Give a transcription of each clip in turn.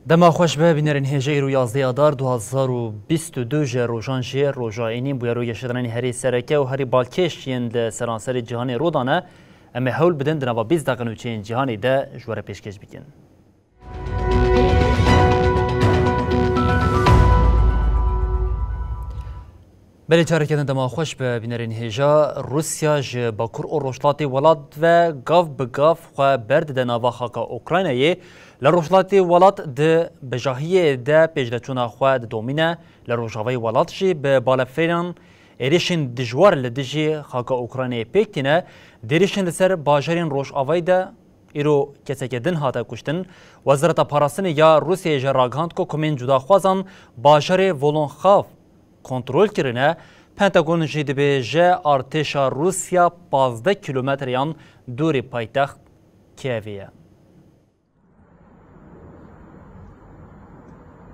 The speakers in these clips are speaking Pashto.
دما خوش به بینرین هجه رو 11 آذر 2022 جه روزان جه روزاینی بوی روی شدنی هری سرکه و هری بالکش یند سرانسر جهانی رودانه اما حول بدن دنوا 20 دقیقه نوچین جهانی ده جوار پیشکش بکن. بله چارکن دما خوش به بینرین هجا روسیا ج باکور و روشلاتی ولاد و گاف بگاف خو برد د نوا خاکا اوکراینای لروشلاتی ولات د بجاهیه د پیجدچونا خو د دومینه لروجاوی ولات جی به بالافران اریشن دجوار لدجی خاکا اوکراینای پکتینه دریشن لسر باجرین روش آوای ده ایرو کسک دن هاتا کشتن وزارت پاراسن یا روسیه جراگاند کو کمین جدا خوازان باجر ولون خاف کنترل کرنه پنتاگون جدی به جه ارتشا روسیا 15 کیلومتریان دوری پایتخت کیویه.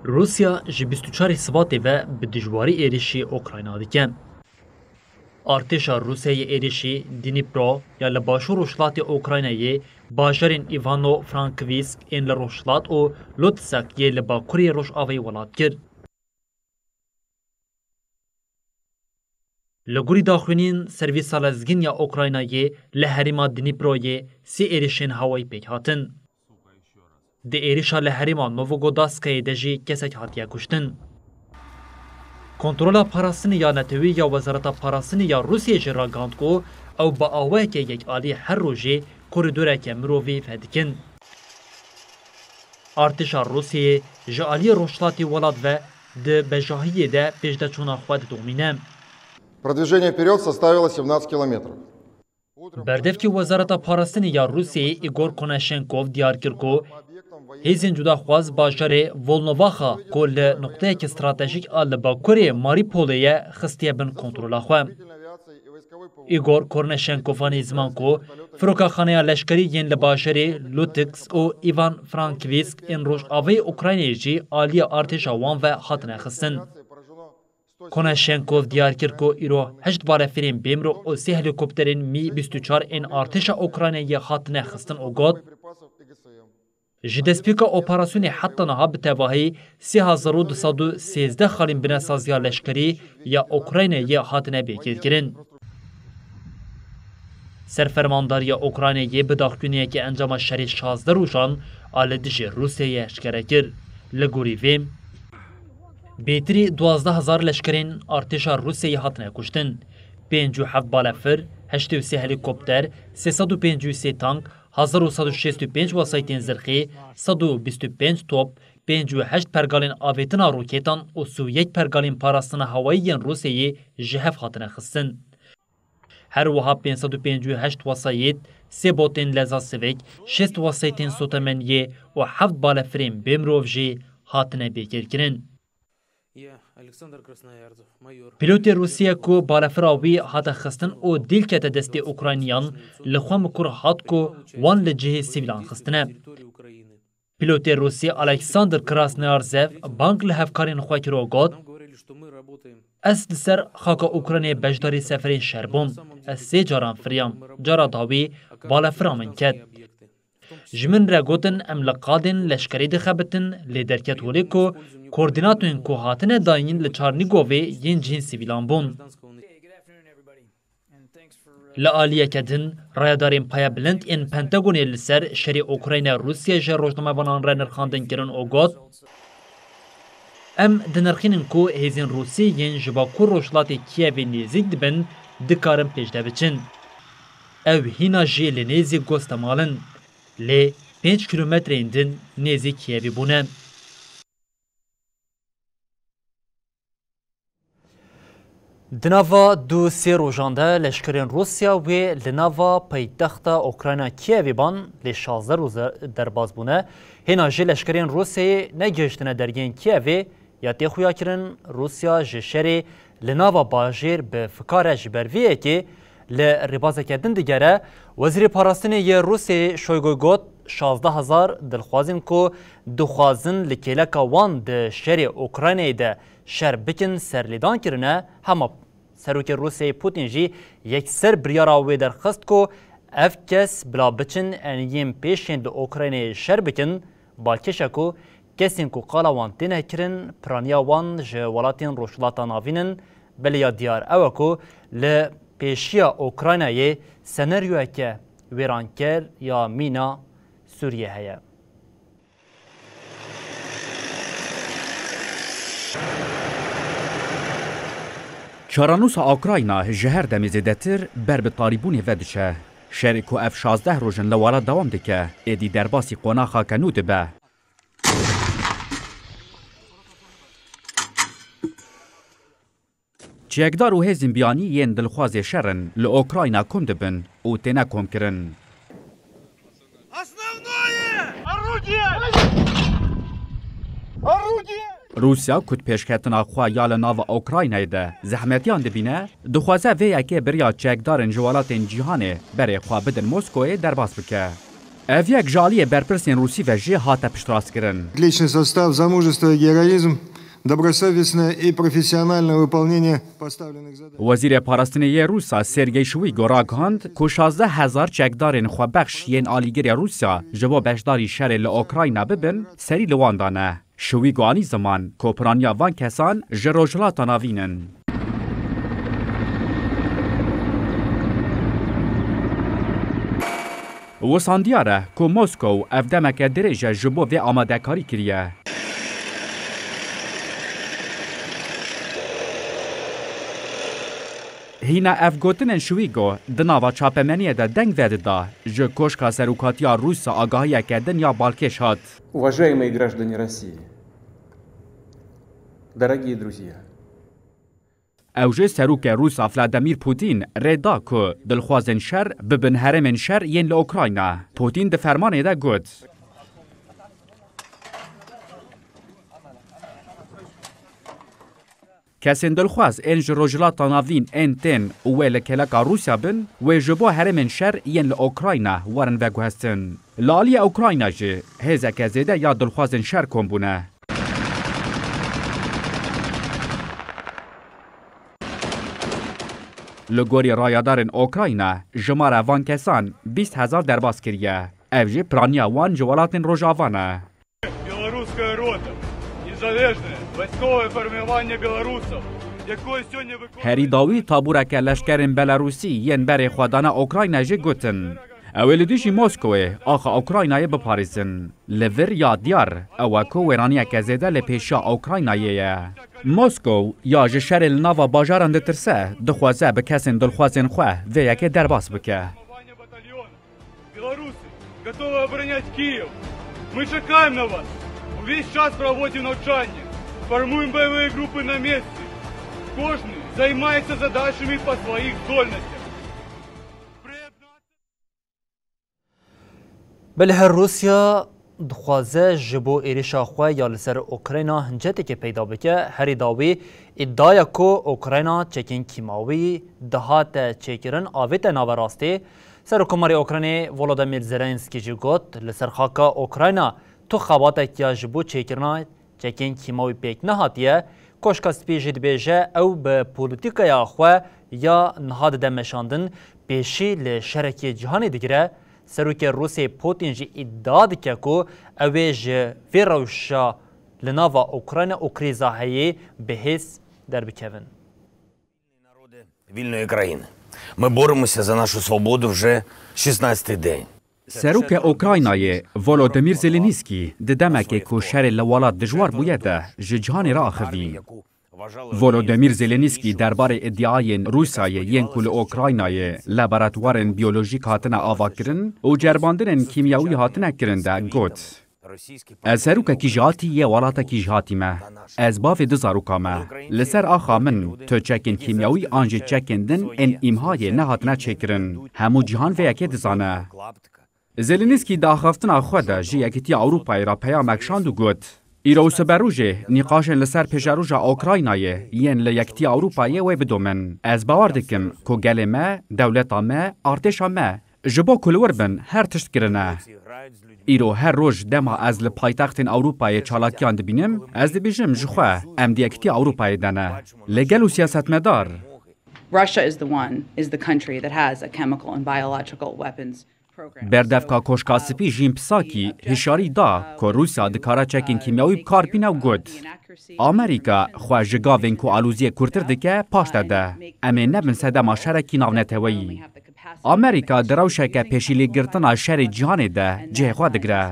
روسیا جی 24 سباتی و به دجواری ایریشی اوکراینا دیکن. ارتشا روسیه ایریشی دینیپرو یا لباشو روشلات اوکراینایی باجرین ایوانو فرانکویسک این لروشلات و لوتسک یه لباکوری روش آوی ولاد کرد. لگوری داخلین سرویس لزگین یا اوکراینایی لحریما دنیپروی سی ایریشن هوایی پیک هاتن. ده ایریشا لحریما نووگوداسکای دجی کسک هاتیا کشتن. کنترول پاراسنی یا نتوی یا وزارت پاراسنی یا روسیه جراگاند کو او با آوه که یک آلی هر روژه کوریدوره که مرووی فدکن. ارتشا روسیه جالی روشلاتی ولاد و ده بجاهیه ده پیجدچونا خود دومینه. Продвижение вперед составило 17 километров. بردفکی وزارت پاراستنی یا روسیه ایگور کناشنکوف دیار کرد که هیزین جدا خواز باجر ولنوواخا کل نقطه که استراتژیک آل باکوری ماریپولیه خستیه بن کنترل خواه. ایگور کناشنکوفانی زمان که فروکاخانه لشکری ین لباجر لوتکس و ایوان فرانکویسک این روش آوی اوکراینی جی آلی ارتش وان و خاتنه خستن. کناشنکوف دیار کرد که ایرو 8 بالافرین بیمرو و 3 هلیکوپترین می 24 این ارتش اوکراینی خاتنه خستن و گاد. جدسپیکا اپراسیون حتی نها به تواهی 3213 خالین بناسازیا لشکری یا اوکراینی خاتنه بیکید کرن. سرفرمانداری اوکراینی به داخلونیه که انجام شری 16 روزان آلدش روسیه اشکره کرد. لگوری ویم بیتری 12,000 لشکرین ارتشا روسیه هاتنه کشتن. 57 بالافر، 83 هلیکوپتر، 353 تانک، 1165 وسایتین زرخی، 125 توپ، 58 پرگالین آویتنا روکیتان و 31 پرگالین پاراستن هوایی روسیه جهف هاتنه خستن. هر وها 558 وسایت، 3 بوتین لزا سویک، 6 وسایتین سوتمنیه و 7 بالافرین بیمروفجی هاتنه بیکر کرن. پیلوت روسیه کو بالافراوی هات خستن او دیل کت دست اوکراینیان لخوام کور هات کو وان لجه سیویلان خستنه. پیلوت روسیه الکساندر کراسنیارزف بانک لهفکارین خواهی رو گاد از سر خاک اوکراینی بجداری سفرین شربوم از 3 جاران فریام جارا داوی بالافرامن کد. جمن را گوتن املقادن لشکری دخبتن لیدرکت ولی کو کوردیناتوین کو هاتنه داین لچارنیگووی ین جین سیویلان بون. لآلیه کدن رایدارین پایا بلند این پنتاگونی لسر شری اوکراین روسیه جه روشنامه بانان را نرخاندن کرن او گاد. ام دنرخینن کو هیزین روسی ین جباکور روشلاتی کیوی نیزیک دبن دکارن پیجده بچن. او هینا جی لنیزی گوستمالن. لی 5 کیلومتر ایندن نیزی کیوی بونه. دناوا دو سی روژانده لشکرین روسیا و لناوا پایتخت اوکراینا کیوی بان لی 16 روز درباز بونه هینا جی لشکرین روسیه نگشتنه درگین کیوی یا تیخویا کرن روسیا جشری لناوا باجیر به فکار جبرویه که لربازه کردن دیگره وزیر پاراستنی یه روسی شویگو گوت 16,000 دلخوازن که دخوازن لکیلکا وان ده شهر اوکراینه ده شهر بکن سرلیدان کرنه همه سروک روسیه پوتین جی یک سر بریارا وی درخست که اف کس بلا بچن انیم پیشین ده اوکراینه شهر بکن با کشه که کسین که قالا وان تینه کرن پرانیا وان جوالاتین روشلاتا ناوینن بلیا دیار او که لپیشیا اوکراینه سنریوه که ویرانکر یا مینا سوریه هیا. چارانوسا اوکراینا جهر دمیزدتر بر به طالبون ودشه شرکو اف 16 روزن لوالا دوام دکه ایدی درباسی قناخا کنود به چیکدار و هزین بیانی ین دلخواز شرن لأوکراینا کم دبن و تینا کم کرن روسیا کت پیشکتنا خواه یال ناو اوکراینای ده زحمتیان دبینه دخوازه وی اکی بریا چکدارن جوالاتین جیهانه بره خواه بدن موسکوی درباس بکه. او یک جالی برپرسین روسی و جی هاته پشتراس کرن. Личный состав, замужество, героизм, добросовестное и профессиональное выполнение поставленных задач. وزیر پاراستنی روسا سرگی شویگو را گاند که 16,000 چکدارن خواه بخش ین آلیگری روسیا جوا بشداری شر لأوکراینا ببن سری لواندانه. شویگو آنی زمان کوپرانیا وان کسان جروجلاتا ناوینن. وساندیاره که موسکو افدمک درجه جبو و آماده کاری کریه. هینا افگوتن شویگو دناوا چاپمنیه ده دنگ وده دا جو کوشکا سروکاتیا روسا آگاهی کردن یا بالکش هات. Уважаемые граждане России, дорогие друзья, اوجه سروک روسا ولادیمیر پوتین ردا که دلخوازن شر ببن هرمن شر ین لأوکراینا. پوتین ده فرمانه ده گود. کسین دلخواز انج روجلاتا ناوین انتن و لکلکا روسیا بن و جبو هرمن شر ین لأوکراینا ورن وگو هستن. لالی اوکراینا جه هزک زیده یا دلخوازن شر کن بونه. لگوری رایدارن اوکراینا جماره وان کسان 20,000 درباس کریه. اوجه پرانیا وان جوالاتن روژاوانه. Белорусская рота, незалежное військове формування білорусів, якої сьогодні виконує... هری داوی تابورک لشکرین بلاروسی ین بر خودانه اوکراینا جه گوتن. اولی دیشی موسکوی آخا اوکراینای بپاریزن. لور یا دیار اوکو ویرانی کزیده لپیشا اوکرایناییه. موسکو یا جشر الناوا باجاران دترسه دخوازه بکسین دلخوازین خواه و یکی درباس بکه. Белорусы готовы оборонять Киев. Мы чекаем на вас. Весь час проводим навчання. Формуємо бойові групи на місці. Кожен займається задачами по своїх здольностях. بله هر روسیا دخوازه جبو ایریشا خواه یا لسر اوکراینا هنجتی که پیدا بکه هری داوی ادعای که اوکراینا چکین کیماوی دهات چکرن آویت ناوراستی سر کماری اوکراینی ولادیمیر زلنسکی جی گوت لسر خاکا اوکراینا تو خوابات که جبو چکرنا چکین کیماوی پیک نهاتیه کشکا سپی جد بیجه او به پولیتیکای خواه یا نهاد دمشاندن پیشی لشرکی جهانی دیگره سروک روسی پوتین جی ادعا دکه که اویج ویروشا لناوا اوکراین و کریزا هایی به حس در بکوین. Вільної країни. Ми боремося за нашу свободу вже 16-й день. سروک اوکراینای ولادیمیر زلنسکی ددمکه که شر لوالات دجوار بویده جهان را آخوی. ولادیمیر زلنسکی درباره ادعای روسیای ین کل اوکراینای لابراتوارن بیولوژیک هاتنه آوا کرن و جرباندن کیمیاوی هاتنه کرنده گوت. Ez serokekî ji hatî yê welatekî ji hatî me. Ez bavê di zaroka me. Li ser axa min tu çekên kîmyawî an jî çekên din ên îmhayê nehatine çêkirin. Hemû cîhan vê yekê dizane. Zelenîskî di axaftina xwe de ji Yekîtiya Ewropayê ra peyamek şand û got. Îro siberûjê nîqaşên li ser pêşerûja Ukraynayê yên li Yekîtiya Ewropayê wê bidomin. Ez bawer dikim ku gelê me, dewleta me, artêşa me ji bo kulwir bin her tişt kirine. Îro her roj dema ez li paytextên Ewropayê çalakiyan dibînim, ez dibêjim ji xwe em di Yekîtiya Ewropayê de ne. Lê gel û siyasetmedar Russia is the country that has a chemical and biological weapons program. berdevka koşka spî jîn pisakî hişyarî da ku Rusya dikare çekên kîmyawî bikarpîne û got. Amerîka xwe ji gavên ku alûziyê kurtir dike paş te de. Em ê nebin sedema şerekî navneteweyî. Amerîka di rewşeke pêşîlêgirtina şerê cîhanê de cihê xwe digire.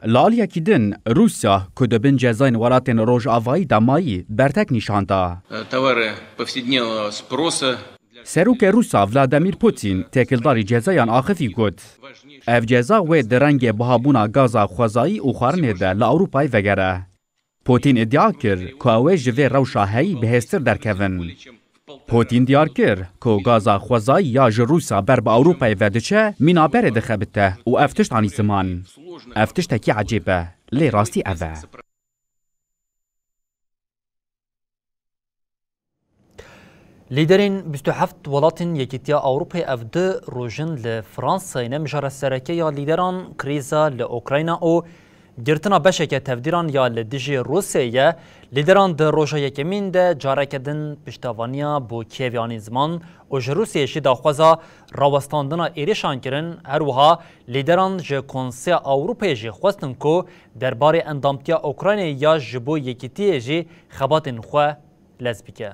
Li aliyekî din, Rusya ku dibin cezayên welatên Rojavayî de mayî bertek nîşanda. Товары повседневного спроса. Serokê Rusa Vladimir Putin têkildarî cezayan axivî got. Ev ceza wê di rengê bihabûna gaza xwezayî û xwarinê de li Ewropayê vegere. Putin iddia kir ku ew ê ji vê rewşa heyî bihêztir derkevin. Putin diyar kir ku gaza xwezayî ya ji Rusya ber bi Ewropayê vediçe mînaberê dixebite û ev tişt anî ziman. Ev tiştekî ecêb e, lê rastî ev e. لیدرین 27 وڵاتین یەکێتیە ئەوروپای ئەف دو ڕۆژن لە فرانسای نەمژارە سەرەکەیە لیدەران کریزا لە ئۆکراینە و گرتنا بەشێکە تەفدیران یا لە دژی رووسیە لیدەران د ڕۆژە یەکەمین دە جارێکەدن پشتەوانیا بۆ کێویانی زمان و ji رووسیەشی داخوازا ڕاوەستاندنا ئێرێشان kirin هەروەها لیدەران ji کۆنسیا ئەوروپایê jî xwestin ku derbarê endamtiya ئۆکراینê ya ji bo yekîtiyê jî xebatên xwe lez bike.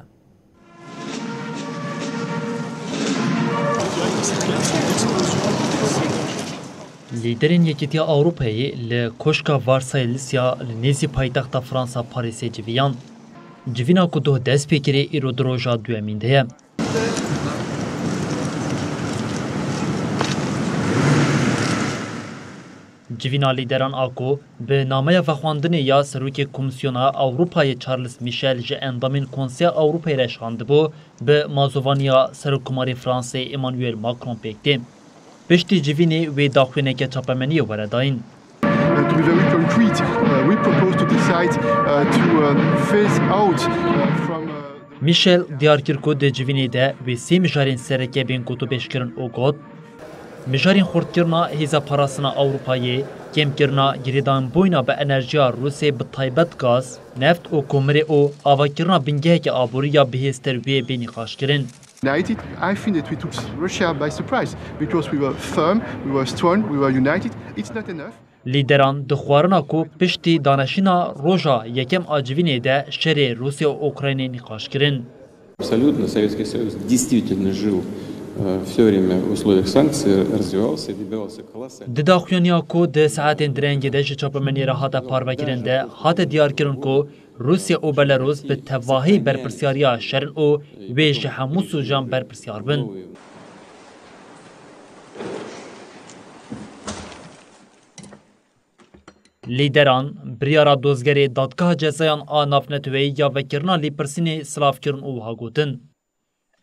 لیدرین یەکێتیە ئەوروپایê li koşka Varsayê Lisya li nêzî paytexta Fransa Parîsê civiyan. Civîna ku doh dest pê kirê îro di roja duyemîn de ye. Civîna lîderan a ku bi nameya vexwandinê ya Serokê Komîsyona Ewropayê Charles Michel ji endamên Konseya Ewropayê re şandibû bi mazovaniya Serokkomarê Fransayê Emmanuel Macron pêk tê. Piştî civînê wê daxuyaneke çapemeniyê were dayîn. To be very concrete, we propose to decide to phase out from Michel diyar kir ku di civînê de wê sê mijarên sereke bên ku tu pêşkirin û got mijarên xurtkirina hêza parastina Ewropayê, kêmkirina girêdanbûyina bi enerjiya Rûsê bi taybet gaz, neft û komirê û avakirina bingeheke aborî ya bihêztir wê bê nîqaşkirin. United, I think that we took Russia by surprise because we were firm, we were strong, we were united. It's not enough. Lîderan dixwarina ku piştî daneşîna roja yekem a civînê de şerê Rusya û Ukraynê nîqaşkirin. Абсолютно Советский Союз действительно жил все время в условиях санкций, развивался, добивался колоссальных. Di daxuyaniya ku di saetên direngê de ji çapemenî re hate parvekirin de hate diyarkirin ku Rusya û Belarus bi tevahî berpirsyariya şerin û wê ji hemû sûjan berpirsiyar bin. Lîderan biryara dozgerê dadgeha cezayan a navneteweyî ya vekirina lêpirsînê silavkirin û wiha gotin.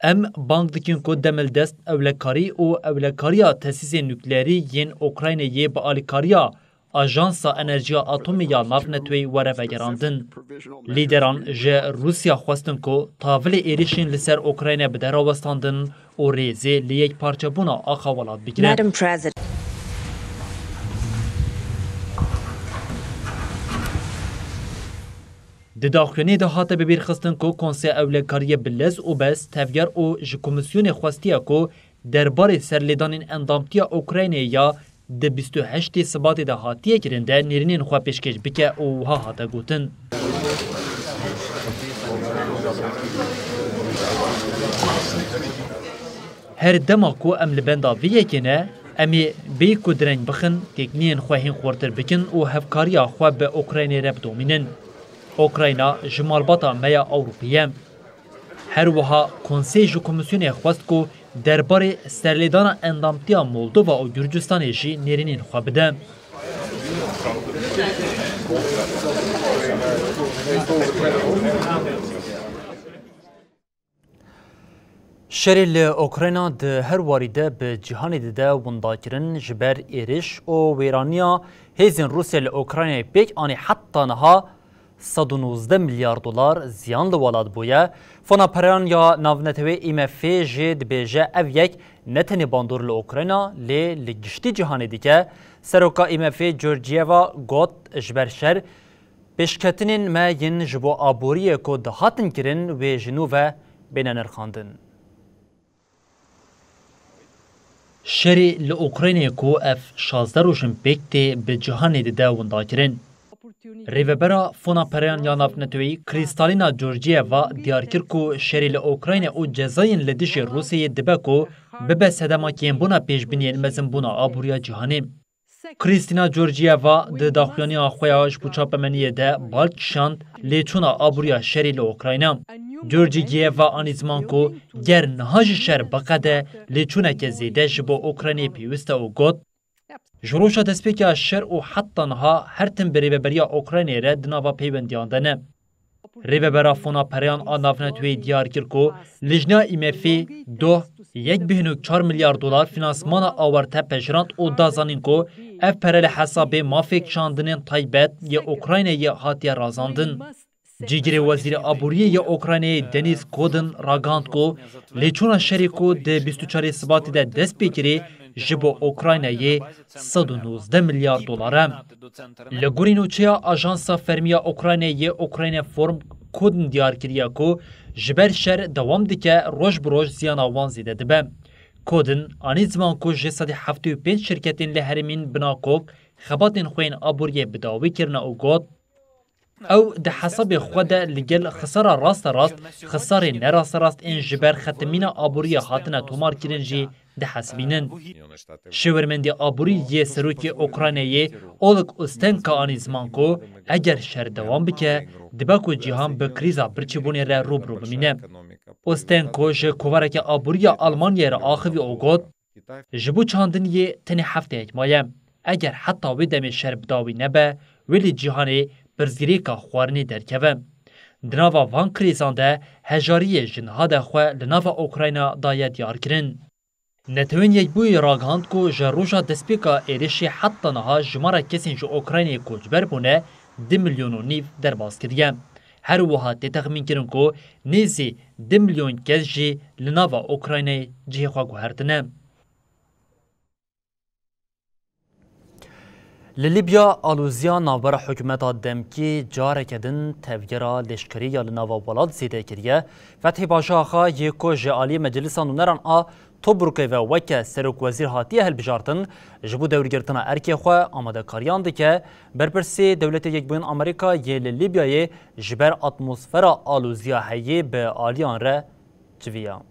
Em bang dikin ku demildest ewlekarî û ewlekariya tesîsên nuklerî yên Ukraynayê bi alîkariya Ajansa Enerjiya Atomî ya navneteweyî were vegerandin. Lîderan ji Rusya xwestin ku tavilê êrişên li ser Ukrayna bi derawestandin û rêzê li yekparçebûna axa welat bigire. Di daxuyanê de hate bibêrxistin ku Konseya Ewlekariyê bi lez û bes tevger û ji Komîsyonê xwestiye ku derbarê serlêdanên endamtiya Ukraynayê ya di 28 Sibatê de hatiye kirin de nêrînên xwe pêşkêş bike û wiha hate gotin. Her dema ku em li benda vê yekê ne, em ê bê ku direng bixin, têkniyên xwe hên xurtir bikin û hevkariya xwe bi Ukraynê re bidomînin. Ukrayna ji malbata meya Ewropî. Her wiha Konsey ji Komîsyonê xwest ku derbarê serlêdana endamtiya Moldova û Gürcistanê jî nêrînên xwe bide. شری لأوکراینا ده هر واریده به جهانی ده ونداکرن جبر ایرش و ویرانیا هیزن روسیا لأوکراینای پیک آنی حتی نها 119 میلیارد دلار زیان لولاد بویه فنا پران یا ناونتوی IMF جد بیجه او یک نتنی باندور لأوکراینا لگشتی جهانی دیگه سروکا IMF جورجیوا گوت جبر شر پیشکتنین ما ین جبو آبوریه که دهاتن کرن و جنوبه بین نرخاندن. شری لأوکراینای کو اف 16 روشن پیکتی به جهانی ده ونداکرن. ریوبرا فونا پریان یا نافنتوی کریستالینا جورجیوا دیار کر کو شری لأوکراین او جزاین لدیش روسیه دبه کو ببه سدما کین بونا پیش بینین مزن بونا آبوریا جهانی. کریستینا جورجیوا ده داخوانی آخویاش بوچاپ منیه ده بالکشاند لیچونا آبوریا شری لأوکراین. جورجیوا آنیزمان کو گر نهاج شر بقده لیچونه که زیده جبو اوکراینی پیوسته او گوت جروشا دسپیکا شر او حتی نها هر تن بری بریا اوکراینی را دناوا پیوندیاندنه. ریوبرا فونا پریان آنافنه توی دیار کرکو لجنا IMF 1.4 میلیارد دلار فینانسمان آورته پجراند او دازانین کو اف پرل حساب مافیک شاندنین تایبت یا اوکراینی یا هاتیا رازاندن. جیگری وزیر آبوریه یا اوکراینی دنیز کودن راگاند کو لیچونا شریکو ده 24 سباتی ده دست بگیری جبو اوکراینای 119 میلیارد دلاره. لگورینوچیا آژانسا فرمیا اوکراینای اوکراین فرم کودن دیار کریا کو جبر شر دوام دیکه روش بروش زیان آوان زیده دبه. کودن آنی زمان کو جسد 75 شرکتین لحرمین بناکوک خباتین خوین آبوریه بداوی کرنا او گود او ده حساب خود لگل خسارة راست خسارة نراست راست این جبر ختمین آبوری حاتنا تومار کرنجی ده حسبینن. شورمندی آبوری یه سروکی اوکراینیه اولک استنکا آنی زمان کو اگر شر دوام بکه دباکو جیهان به کریزا برچیبونی را روبرو بمینه. استنکو جه کوارک آبوری آلمانیه را آخوی اوگود جبو چاندن یه تنی هفته اکمایه اگر حتی ویدم شر بداوی نبه ولی جیهانی برزگریکا خوارنی درکوه. دناوا وان کریزان ده هجاری جنها ده خواه لناوا اوکراینا دایه دیار کرن. نتوین یک بوی راگاند کو جروجا دسپیکا ایرشی حتی نها جمارا کسین جو اوکراینی کوچبر بونه 2.5 میلیون درباز کردیه. هر وها تخمین کرن کو نیزی 2 میلیون کس جی لناوا اوکراینی جه خواه گوهردنه. للیبیا آلوزیا ناوبر حکومت دمکی جاره کدن تفگیرا لشکری یا لناوا ولاد زیده کریه فتحی باشا آخا یکو جعالی مجلسان و نران توبروکه و وکه سروک وزیر هاتیه هل بجارتن جبو دور گرتنا ارکی خواه آماده کاریان دکه برپرسی دولت یک بین امریکا یه للیبیای جبر اتمسفرا آلوزیا هیه به آلیان ره جویا.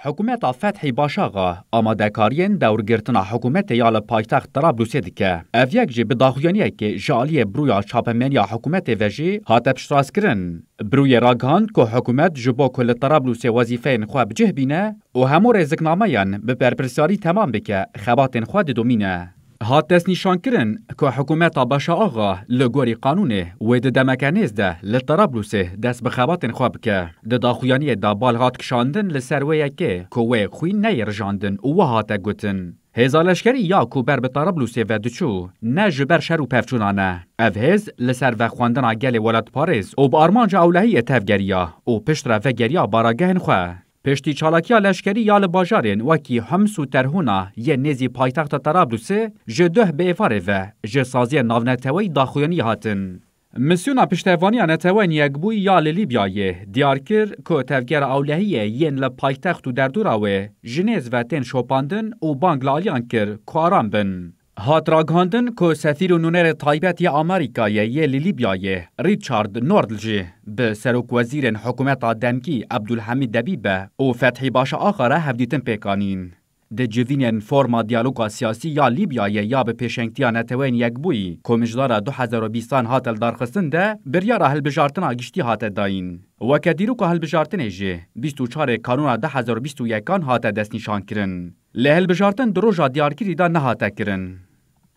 حکومت فتحی باشاغا آماده کارین دورگرتنا حکومت یال پایتخت طرابلس دکه. اف یک جی بداخویانیه که جالی برویا چاپمنیا حکومت وجی هاتب شراس کرن. بروی راگاند که حکومت جبو کل طرابلس وظیفه خواه بجه بینه و همو رزقنامه‌یان به پرپرسیاری تمام بکه خبات خواه دومینه. هات دست نشان کرن که حکومت باشا آغا لگوری قانونه و ده دمکنیز ده لطرابلس دست بخوابات خواب که ده داخویانی ده بالغات کشاندن لسرویه که وی خوی نیرجاندن و هاته گوتن. هزالشکری یا کو بر به طرابلس و دچو نه جبر شر و پفچونانه. اف هز لسر و خواندن عگل ولاد پاریس و با ارمانج اولهی تفگریا و پشت رفگریا باراگهن خواه. پشتی چالاکیا لشکری یال باجارین وکی همس و ترهونا یه نزی پایتخت طرابلس جده به افاره و جسازی ناونتوی داخویانی هاتن. مسیونا پشتوانی نتوانی یکبوی یال لیبیایه دیار کر که تفگر اولهیه ین لپایتخت و دردوراوه جنیز و تن شوپاندن و بانگ لالیان کر کاران بن. هات راگاندن که سفیر و نونر تایبت یا امریکایه یه لیبیایه ریچارد نوردلجی به سروک وزیر حکومت دمکی عبدالحمید دبیبه و فتحی باشا آخره هفدیتن پیکانین. د جوینین فرما دیالوگا سیاسی یا لیبیای یا به پیشنگتیا نتوین یک بوی کمیجدارا 2020 هاتل دارخستن ده بریارا هلبجارتنا گشتی هات داین وکه دیروکا هلبجارتن جه 24 کانونا 2021 هات دست نشان کرن له هلبجارتن دروجا دیارکری دا نهاته کرن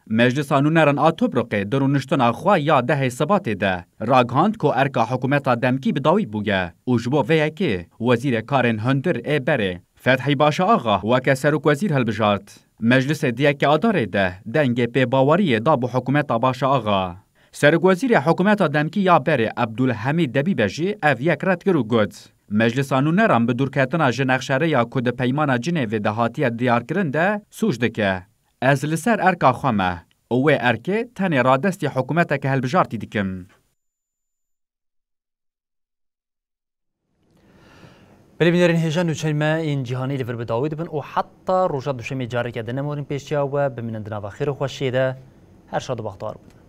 مجلس نونران آتوبرقه درونشتن اخوا یا ده ثبات ده راگهاند کو ارکا حکومت دمکی بداوی بوگه اوجبو ویکی وزیر کارن هندر ای بره فتحی باشا آغا وکه سروک وزیر هلبجارت مجلس دیگه آداره ده دنگ پی باوری دا بو حکومت باشا آغا سروک وزیر حکومت دمکی یا بره عبدالحمید دبی بجی او یک رد گرو گود مجلس نونران به دورکتنا جنخشره یا کد پیمان جنیو دهاتی دیار کرنده سوش دکه از لسر ارکا خوامه اوه ارکه تنی را دستی حکومت که هلبجارتی دیکم. بلی بینرین هجان دوچنمه این جهانی لیور بداوی دبن و حتی روژا دوشمی جاری که دنمورین پیشیا و بمینندنا و خیر و خوشیده هر شاد و بختار بود.